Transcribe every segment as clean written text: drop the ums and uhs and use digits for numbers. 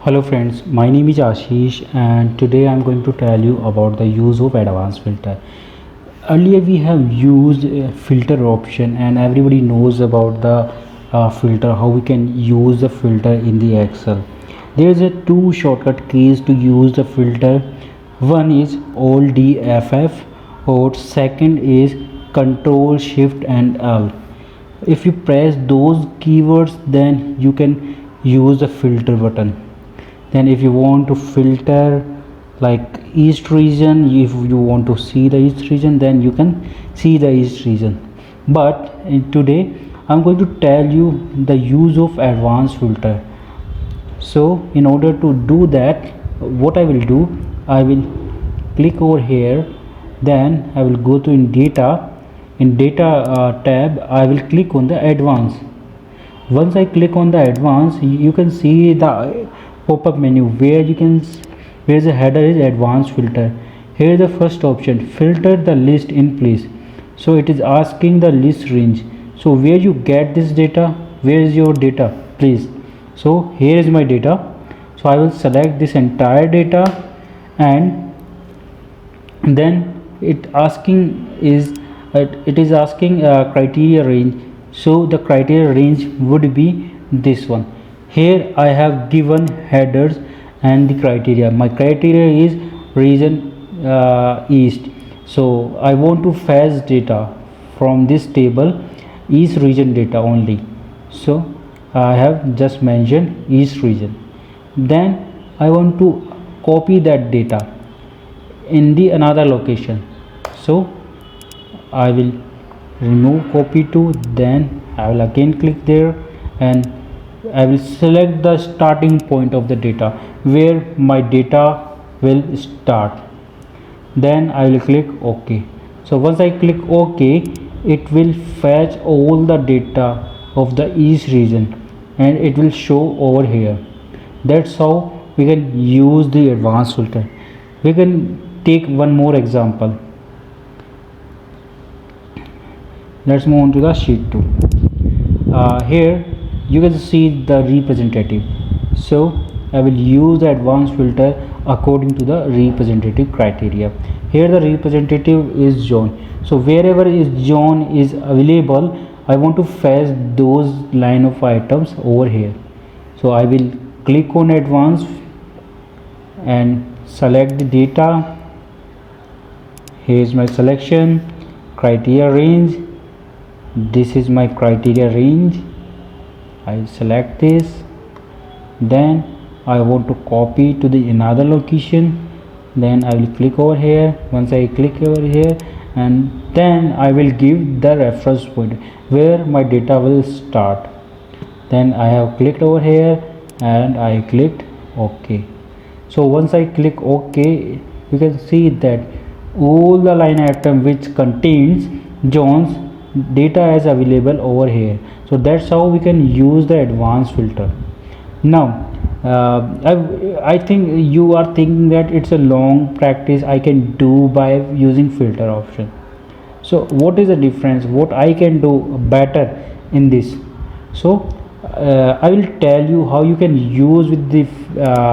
Hello friends, my name is Ashish and today I am going to tell you about the use of advanced filter. Earlier we have used filter option and everybody knows about the filter, how we can use the filter in the Excel. There is a two shortcut keys to use the filter. One is Alt D F or second is Control Shift and L. If you press those keywords then you can use the filter button. Then if you want to filter like east region, if you want to see the east region, then you can see the east region. But today I'm going to tell you the use of advanced filter. So in order to do that, what I will do, I will click over here, then I will go to in data tab. I will click on the advanced. Once I click on the advanced, you can see the pop-up menu where you can where the header is advanced filter. Here is the first option, filter the list in place. So it is asking the list range. So where you get this data, where is your data, please? So here is my data. So I will select this entire data and then it is asking criteria range. So the criteria range would be this one. Here I have given headers and the criteria. My criteria is region east. So I want to fetch data from this table, east region data only. So I have just mentioned east region. Then I want to copy that data in the another location. So I will remove copy to, then I will again click there and I will select the starting point of the data where my data will start. Then I will click OK. So once I click OK, it will fetch all the data of the east region and it will show over here. That's how we can use the advanced filter. We can take one more example. Let's move on to the sheet 2. Here you can see the representative. So I will use the advanced filter according to the representative criteria. Here the representative is John. So wherever is John is available, I want to fetch those line of items over here. So I will click on advanced and select the data. Here is my selection, criteria range. This is my criteria range. I select this, then I want to copy to the another location. Then I will click over here. Once I click over here, and then I will give the reference point where my data will start. Then I have clicked over here and I clicked OK. So once I click OK, you can see that all the line item which contains John's data is available over here. So that's how we can use the advanced filter. Now I think you are thinking that it's a long practice I can do by using filter option. So what is the difference, what I can do better in this? So I will tell you how you can use with the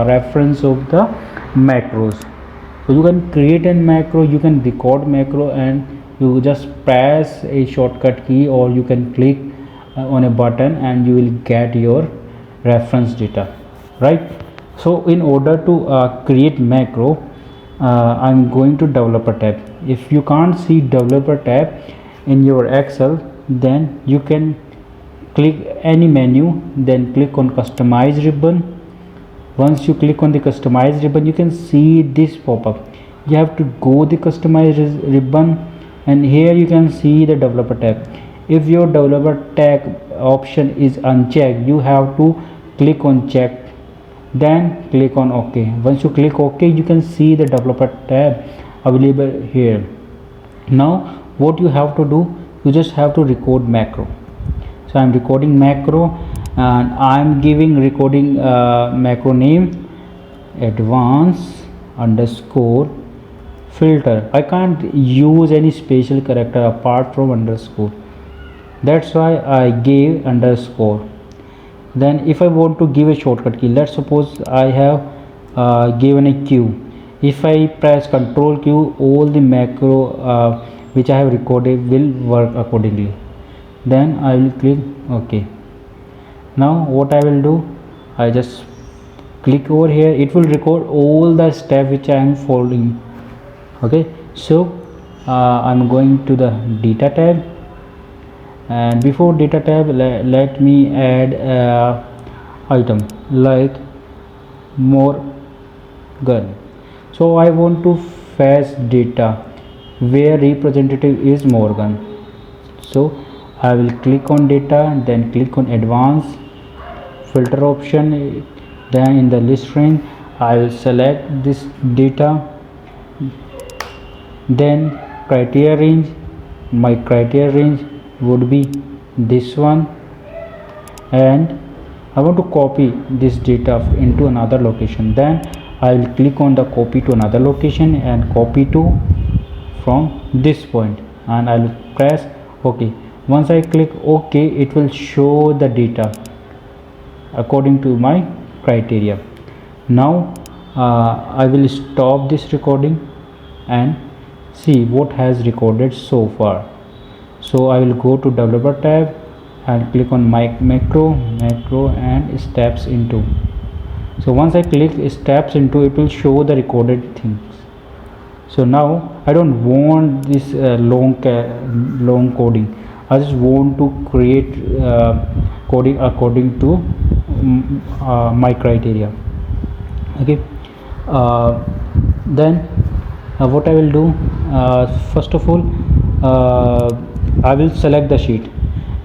reference of the macros. So you can create a macro, you can record macro, and you just press a shortcut key or you can click on a button and you will get your reference data, right? So in order to create macro, I'm going to developer tab. If you can't see developer tab in your Excel, then you can click any menu, then click on customize ribbon. Once you click on the customize ribbon, you can see this pop-up. You have to go the customize ribbon, and here you can see the developer tab. If your developer tag option is unchecked, you have to click on check, then click on OK. Once you click OK, you can see the developer tab available here. Now what you have to do, you just have to record macro. So I'm recording macro and I'm giving recording macro name advanced underscore filter. I can't use any special character apart from underscore. That's why I gave underscore. Then if I want to give a shortcut key, let's suppose I have given a Q. If I press Ctrl Q, all the macro which I have recorded will work accordingly. Then I will click OK. Now what I will do, I just click over here. It will record all the steps which I am following. Okay, so I'm going to the data tab, and before data tab let me add item like more gun. So I want to fetch data where representative is Morgan. So I will click on data, then click on advanced filter option, then in the list range I will select this data, then criteria range. My criteria range would be this one, and I want to copy this data into another location. Then I will click on the copy to another location and copy to from this point, and I will press OK. Once I click OK, it will show the data according to my criteria. Now I will stop this recording and see what has recorded so far. So I will go to developer tab and click on my macro and steps into. So once I click steps into, it will show the recorded things. So now I don't want this long coding. I just want to create coding according to my criteria. Okay, then what I will do, first of all I will select the sheet.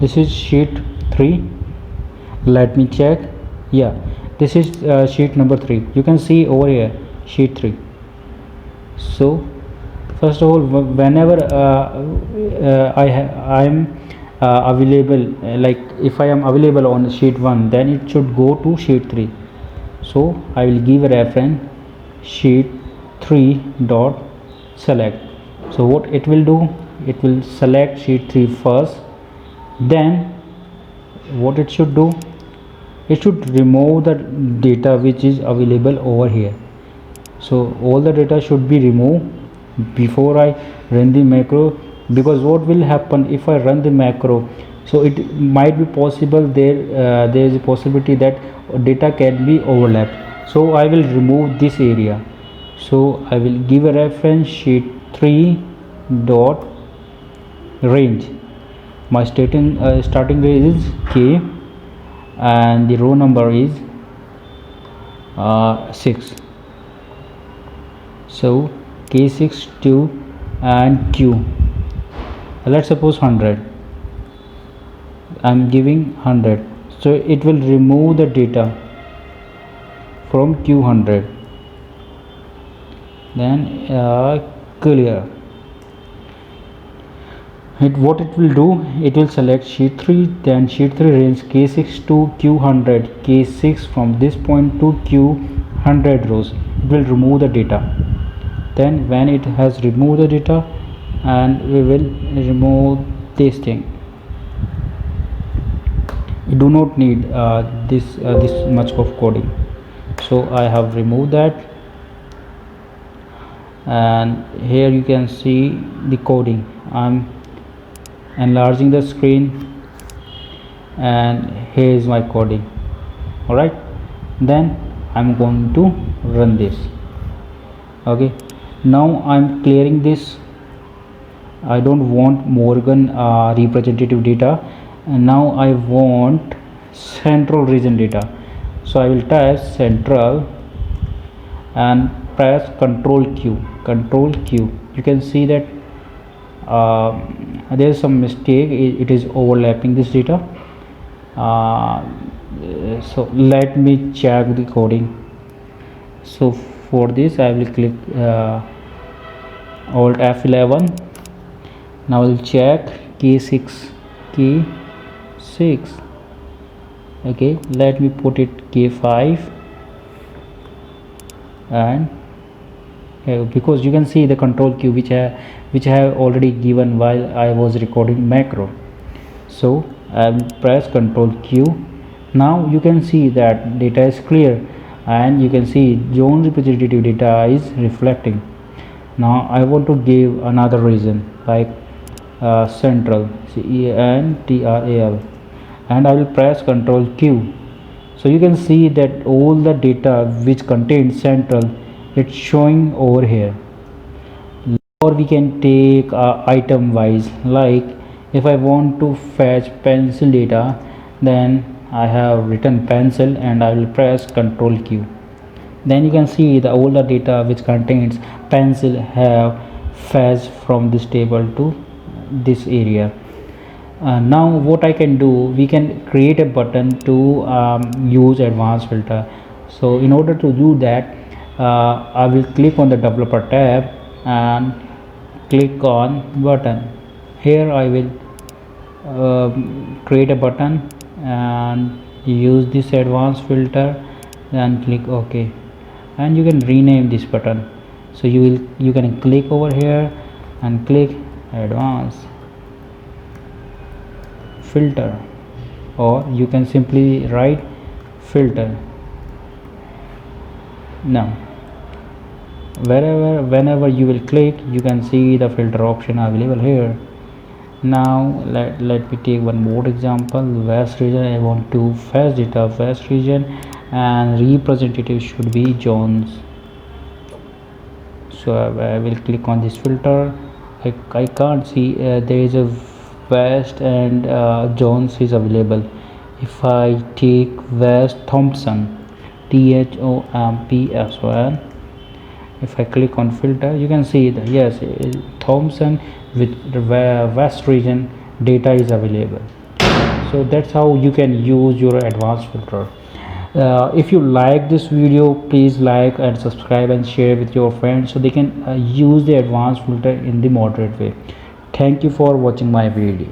This is sheet 3. Let me check. Yeah, this is sheet number 3. You can see over here sheet 3. So first of all, whenever I am available, like if I am available on sheet 1, then it should go to sheet 3. So I will give a reference sheet 3 dot select. So what it will do, it will select sheet 3 first. Then what it should do, it should remove the data which is available over here. So all the data should be removed before I run the macro, because what will happen if I run the macro, so it might be possible there is a possibility that data can be overlapped. So I will remove this area. So I will give a reference sheet 3 dot range. My starting range is K and the row number is 6. So K6 2 and Q, let's suppose 100. I'm giving 100, so it will remove the data from Q100. Then clear. What it will do, it will select sheet 3, then sheet 3 range K6 to Q100, K6 from this point to Q100 rows. It will remove the data. Then when it has removed the data, and we will remove this thing. We do not need this much of coding. So I have removed that, and here you can see the coding. I'm enlarging the screen, and here is my coding. Alright, then I'm going to run this. Okay, now I'm clearing this. I don't want Morgan representative data, and now I want central region data. So I will type central and press Ctrl Q. You can see that there is some mistake, it is overlapping this data. So let me check the coding. So for this I will click Alt F11. Now I will check K6. Okay, let me put it K5, and because you can see the control Q which I have already given while I was recording macro. So I will press Ctrl Q. Now you can see that data is clear, and you can see zone representative data is reflecting. Now I want to give another reason, like central, CENTRAL, and I will press Ctrl Q. So you can see that all the data which contains central, it's showing over here. Or we can take item wise, like if I want to fetch pencil data, then I have written pencil and I will press Ctrl Q. Then you can see the all the data which contains pencil have fetched from this table to this area. Now what I can do, we can create a button to use advanced filter. So in order to do that, I will click on the developer tab and click on button. Here I will create a button and use this advanced filter, then click OK, and you can rename this button. So you can click over here and click advanced filter, or you can simply write filter. Now whenever you will click, you can see the filter option available here. Now let me take one more example. West region, I want to fetch data West region, and representative should be zones. So I will click on this filter. I can't see there is a West and Jones is available. If I take West Thompson, THOMPSON, if I click on filter, you can see that yes, Thompson with the West region data is available. So that's how you can use your advanced filter. If you like this video, please like and subscribe and share with your friends so they can use the advanced filter in the moderate way. Thank you for watching my video.